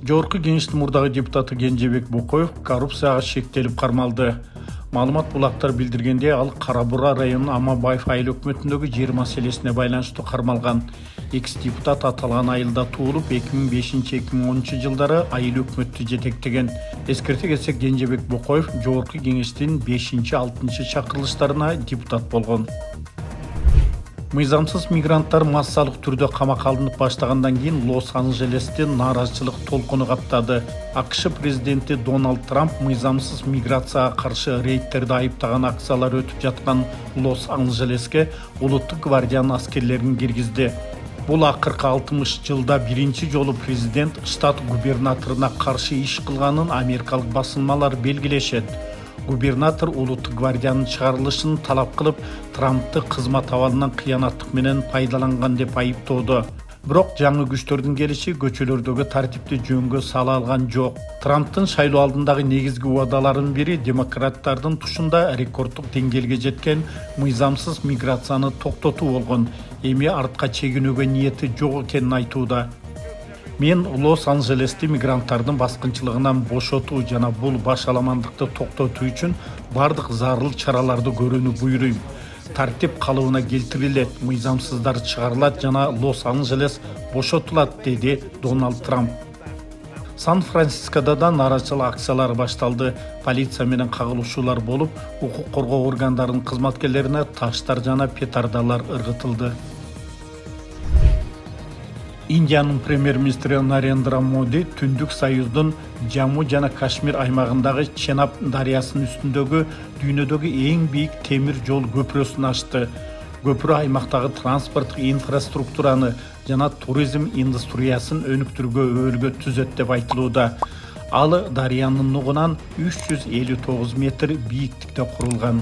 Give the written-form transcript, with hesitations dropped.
Жогорку Кеңештин мурдагы депутаты Кенжебек Бокоев коррупцияга шектелип кармалды. Маалымат булактар билдиргенде, ал Кара Бура районунун Аманбаев айыл өкмөтүндөгү жер маселесине байланыштуу кармалган. Экс-депутат аталган айылда туулуп, 2005-2010 жылдары айыл өкмөттү жетектеген. Эскерте кетсек, Кенжебек Бокоев Жогорку Кеңештин 5-6 чакырылыштарына депутат болгон. Мыйзамсыз мигранттар массалык түрдө камакка алынып баштагандан кийин Лос-Анджелесте нааразычылык толкуну каптады. АКШ президенти Дональд Трамп мыйзамсыз миграцияга каршы рейдтерди айыптаган акциялар өтүп жаткан Лос-Анджелеске улуттук гвардиянын аскерлерин киргизди. Бул акыркы 60 жылда биринчи жолу президент штат губернаторуна каршы иш кылганын америкалык басылмалар белгилешет. Губернатор улуттук гвардиянын чыгарылышын талап кылып, Трампты кызмат абалынан кыянаттык менен пайдаланган деп айыптоодо. Бирок жаңы күчтөрдүн келиши көчөлөрдөгү тартипти жөнгө сала алган жок. Трамптын шайлоо алдындагы негизги убадаларынын бири демократтардын тушунда рекорддук деңгээлге жеткен мыйзамсыз миграцияны токтотуу болгон. Эми артка чегинүүгө ниети жок экенин айтууда. Мен Лос-Анджелесте мигранттардын баскынчылыгынан бошотуу жана бул башаламандыкты токтотуу үчүн бардык зарыл чараларды көрүүнү буйруйм. Тартип калыбына келтирилет, мыйзамсыздар чыгарылат жана Лос-Анджелес бошотулат, деди Дональд Трамп. Сан-Францискодо да нааразычылык акциялары башталды. Полиция менен кагылышуулар болуп, укук коргоо органдарынын кызматкерлерине таштар жана петардалар ыргытылды. Индиянын премьер-министри Нарендра Моди Түндүк Союздун Жамму жана Кашмир аймагындагы Ченаб дарыясынын үстүндөгү дүйнөдөгү эң бийик темир жол көпүрөсүн ачты. Көпүрө аймактагы транспорттук инфраструктураны жана туризм индустриясын өнүктүрүүгө түзөт деп айтылууда. Ал дарыянын нугунан 359 метр бийиктикте курулган.